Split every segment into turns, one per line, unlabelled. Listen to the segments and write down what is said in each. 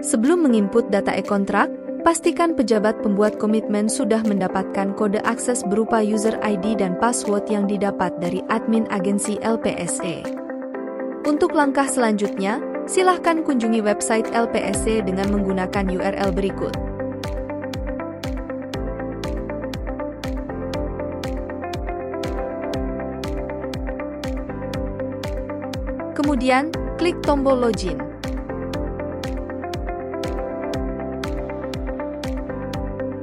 Sebelum menginput data e-kontrak, pastikan pejabat pembuat komitmen sudah mendapatkan kode akses berupa user ID dan password yang didapat dari admin agensi LPSE. Untuk langkah selanjutnya, silahkan kunjungi website LPSE dengan menggunakan URL berikut. Kemudian, klik tombol login.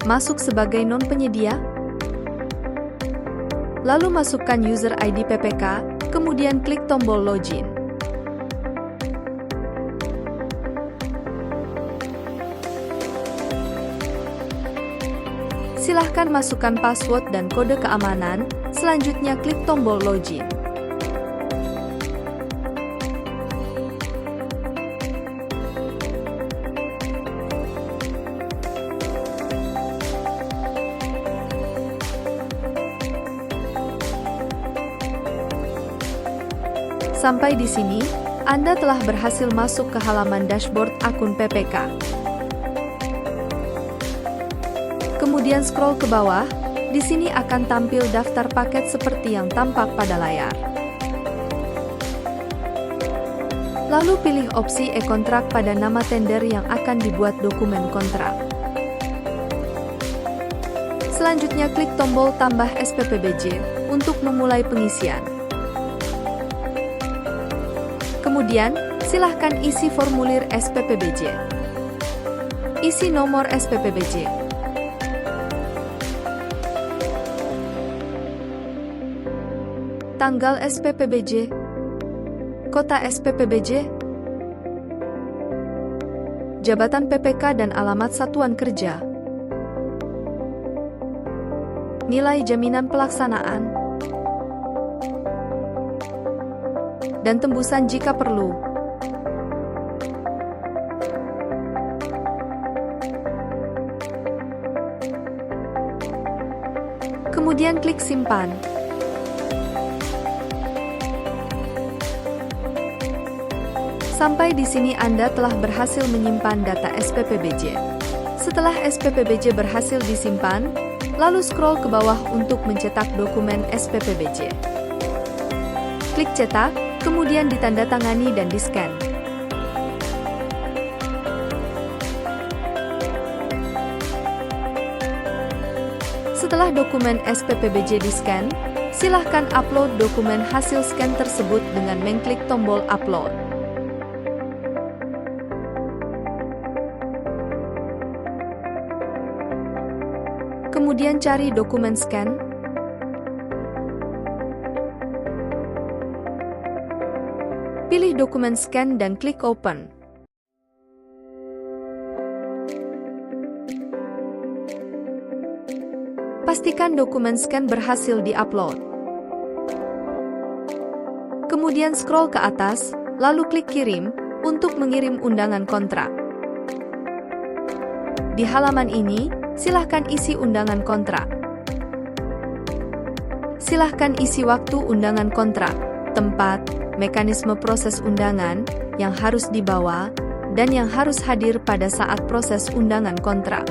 Masuk sebagai non-penyedia. Lalu masukkan user ID PPK, kemudian klik tombol login. Silahkan masukkan password dan kode keamanan, selanjutnya klik tombol login. Sampai di sini, Anda telah berhasil masuk ke halaman dashboard akun PPK. Kemudian scroll ke bawah, di sini akan tampil daftar paket seperti yang tampak pada layar. Lalu pilih opsi e-kontrak pada nama tender yang akan dibuat dokumen kontrak. Selanjutnya klik tombol tambah SPPBJ untuk memulai pengisian. Kemudian, silahkan isi formulir SPPBJ. Isi nomor SPPBJ. Tanggal SPPBJ. Kota SPPBJ. Jabatan PPK dan alamat satuan kerja. Nilai jaminan pelaksanaan. Dan tembusan jika perlu. Kemudian klik simpan. Sampai di sini Anda telah berhasil menyimpan data SPPBJ. Setelah SPPBJ berhasil disimpan, lalu scroll ke bawah untuk mencetak dokumen SPPBJ. Klik cetak, kemudian ditandatangani dan di-scan. Setelah dokumen SPPBJ di-scan, silahkan upload dokumen hasil scan tersebut dengan mengklik tombol upload. Kemudian cari dokumen scan. Pilih dokumen scan dan klik open. Pastikan dokumen scan berhasil di-upload. Kemudian scroll ke atas, lalu klik kirim untuk mengirim undangan kontrak. Di halaman ini, silahkan isi undangan kontrak. Silahkan isi waktu undangan kontrak, tempat, mekanisme proses undangan yang harus dibawa, dan yang harus hadir pada saat proses undangan kontrak.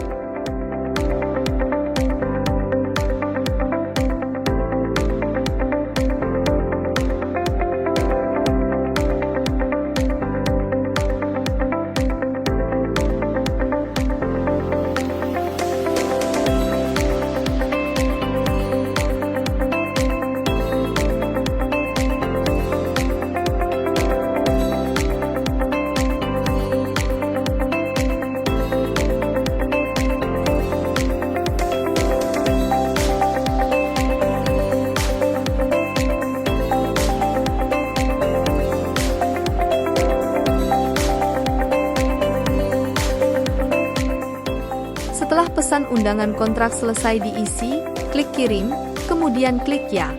Setelah pesan undangan kontrak selesai diisi, klik kirim, kemudian klik ya.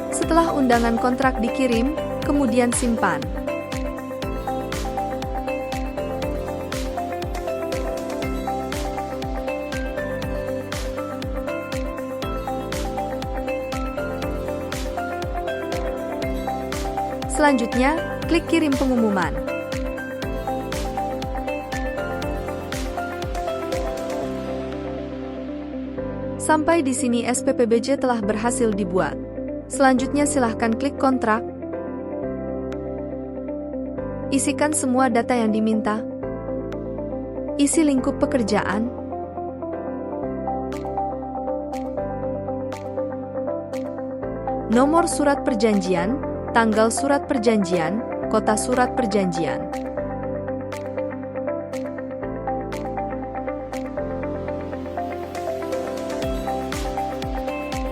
Setelah undangan kontrak dikirim, kemudian simpan. Selanjutnya, klik kirim pengumuman. Sampai di sini SPPBJ telah berhasil dibuat. Selanjutnya silahkan klik kontrak. Isikan semua data yang diminta. Isi lingkup pekerjaan. Nomor surat perjanjian, tanggal surat perjanjian, kota surat perjanjian.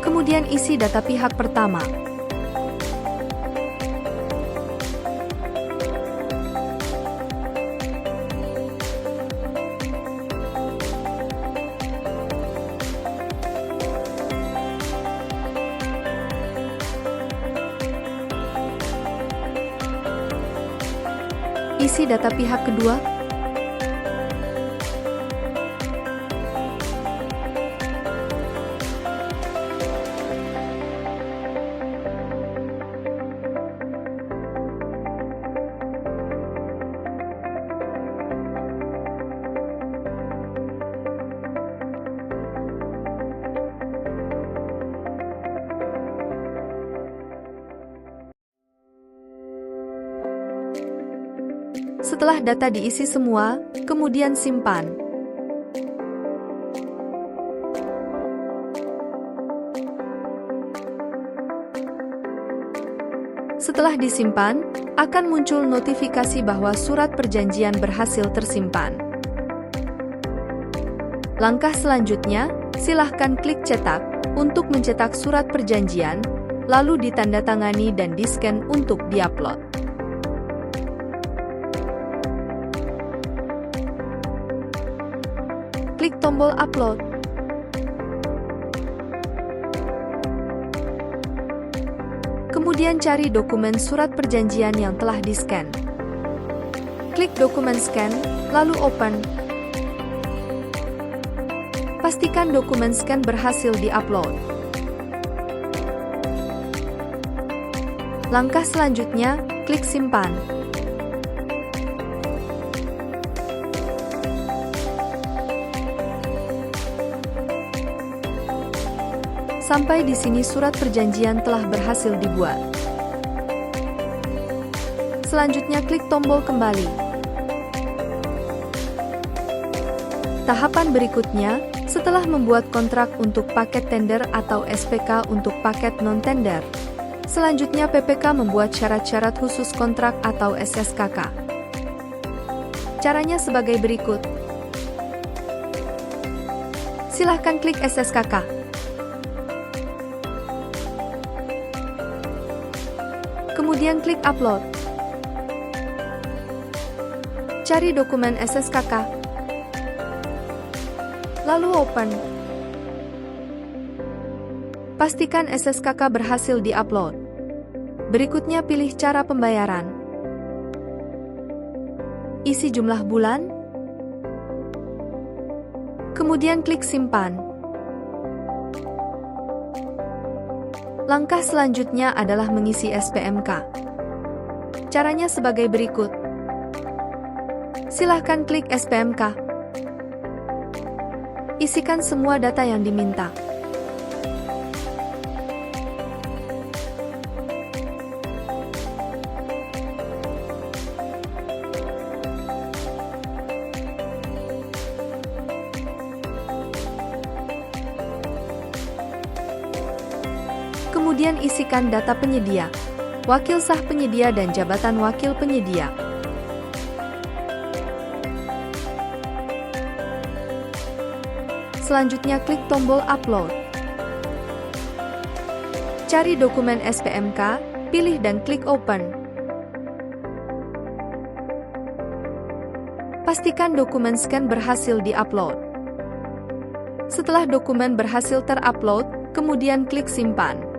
Kemudian isi data pihak pertama. Isi data pihak kedua. Setelah data diisi semua, kemudian simpan. Setelah disimpan, akan muncul notifikasi bahwa surat perjanjian berhasil tersimpan. Langkah selanjutnya, silahkan klik cetak untuk mencetak surat perjanjian, lalu ditandatangani dan di-scan untuk diupload. Klik tombol upload. Kemudian cari dokumen surat perjanjian yang telah di-scan. Klik dokumen scan, lalu open. Pastikan dokumen scan berhasil di-upload. Langkah selanjutnya, klik simpan. Sampai di sini surat perjanjian telah berhasil dibuat. Selanjutnya klik tombol kembali. Tahapan berikutnya, setelah membuat kontrak untuk paket tender atau SPK untuk paket non-tender. Selanjutnya PPK membuat syarat-syarat khusus kontrak atau SSKK. Caranya sebagai berikut. Silahkan klik SSKK. Kemudian klik upload. Cari dokumen SSKK. Lalu open. Pastikan SSKK berhasil di-upload. Berikutnya pilih cara pembayaran. Isi jumlah bulan. Kemudian klik simpan. Langkah selanjutnya adalah mengisi SPMK. Caranya sebagai berikut. Silahkan klik SPMK. Isikan semua data yang diminta. Kemudian isikan data penyedia, wakil sah penyedia dan jabatan wakil penyedia. Selanjutnya klik tombol upload. Cari dokumen SPMK, pilih dan klik open. Pastikan dokumen scan berhasil di-upload. Setelah dokumen berhasil terupload, kemudian klik simpan.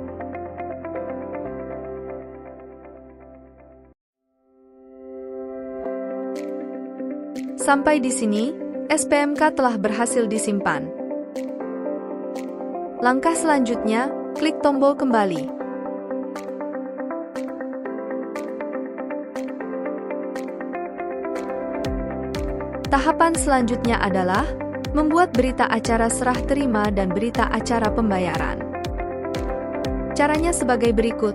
Sampai di sini, SPMK telah berhasil disimpan. Langkah selanjutnya, klik tombol kembali. Tahapan selanjutnya adalah membuat berita acara serah terima dan berita acara pembayaran. Caranya sebagai berikut.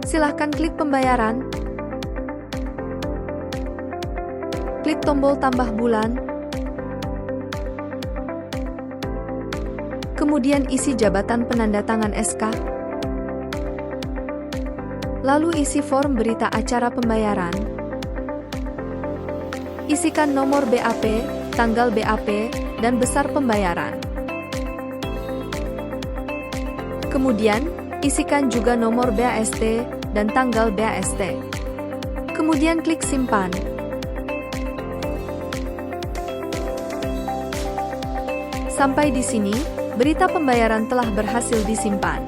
Silahkan klik pembayaran, klik tombol tambah bulan, kemudian isi jabatan penandatangan SK, lalu isi form berita acara pembayaran, isikan nomor BAP, tanggal BAP, dan besar pembayaran. Kemudian, isikan juga nomor BAST dan tanggal BAST. Kemudian klik simpan. Sampai di sini, berita pembayaran telah berhasil disimpan.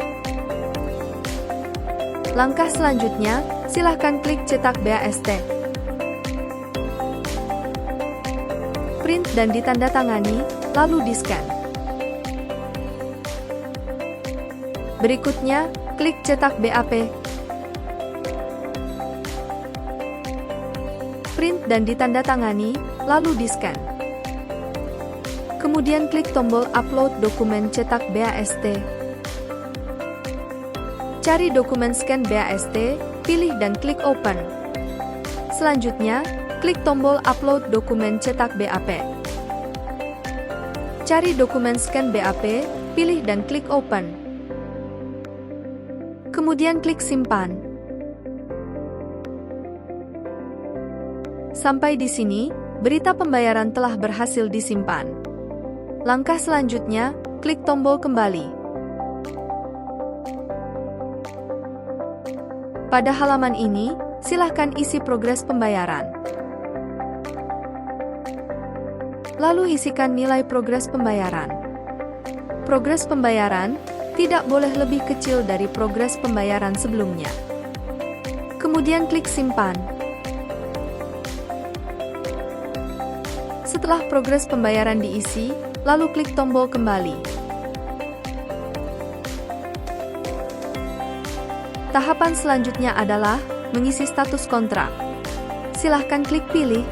Langkah selanjutnya, silahkan klik cetak BAST. Print dan ditandatangani, lalu di-scan. Berikutnya, klik cetak BAP. Print dan ditandatangani, lalu di-scan. Kemudian klik tombol upload dokumen cetak BAST. Cari dokumen scan BAST, pilih dan klik open. Selanjutnya, klik tombol upload dokumen cetak BAP. Cari dokumen scan BAP, pilih dan klik open. Kemudian klik simpan. Sampai di sini, berita pembayaran telah berhasil disimpan. Langkah selanjutnya, klik tombol kembali. Pada halaman ini, silahkan isi progres pembayaran. Lalu isikan nilai progres pembayaran. Progres pembayaran tidak boleh lebih kecil dari progres pembayaran sebelumnya. Kemudian klik simpan. Setelah progres pembayaran diisi, lalu klik tombol kembali. Tahapan selanjutnya adalah mengisi status kontrak. Silahkan klik pilih.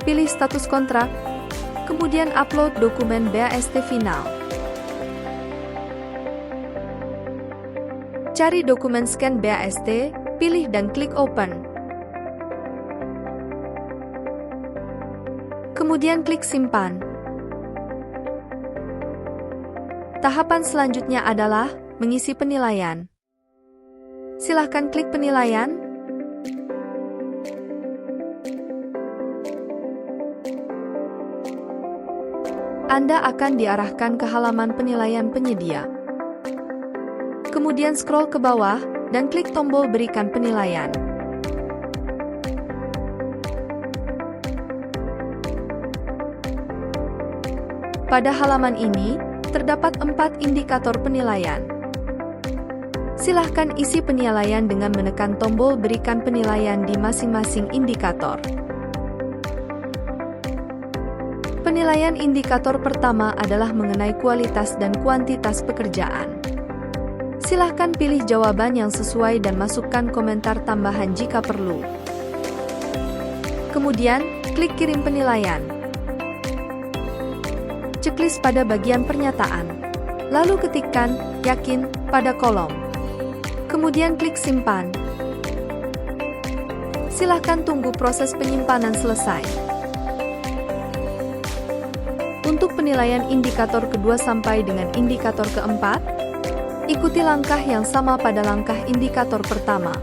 Pilih status kontrak. Kemudian upload dokumen BAST final. Cari dokumen scan BAST, pilih dan klik open. Kemudian klik simpan. Tahapan selanjutnya adalah mengisi penilaian. Silahkan klik penilaian. Anda akan diarahkan ke halaman penilaian penyedia. Kemudian scroll ke bawah, dan klik tombol berikan penilaian. Pada halaman ini, terdapat 4 indikator penilaian. Silahkan isi penilaian dengan menekan tombol berikan penilaian di masing-masing indikator. Penilaian indikator pertama adalah mengenai kualitas dan kuantitas pekerjaan. Silahkan pilih jawaban yang sesuai dan masukkan komentar tambahan jika perlu. Kemudian, klik kirim penilaian. Checklist pada bagian pernyataan. Lalu ketikkan, yakin, pada kolom. Kemudian klik simpan. Silahkan tunggu proses penyimpanan selesai. Untuk penilaian indikator kedua sampai dengan indikator keempat, ikuti langkah yang sama pada langkah indikator pertama.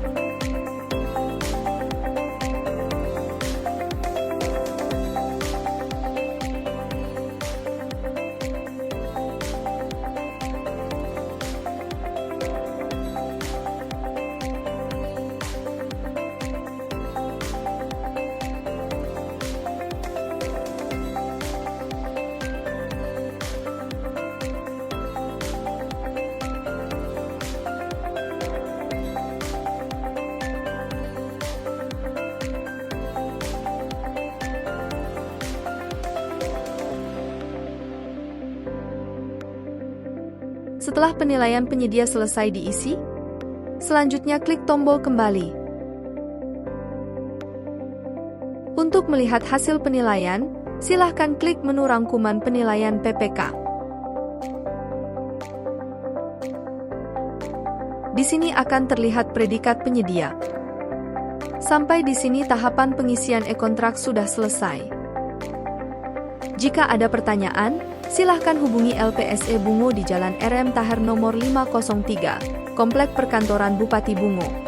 Setelah penilaian penyedia selesai diisi, selanjutnya klik tombol kembali. Untuk melihat hasil penilaian, silahkan klik menu rangkuman penilaian PPK. Di sini akan terlihat predikat penyedia. Sampai di sini tahapan pengisian e-kontrak sudah selesai. Jika ada pertanyaan, silahkan hubungi LPSE Bungo di Jalan RM Tahir nomor 503, Komplek Perkantoran Bupati Bungo.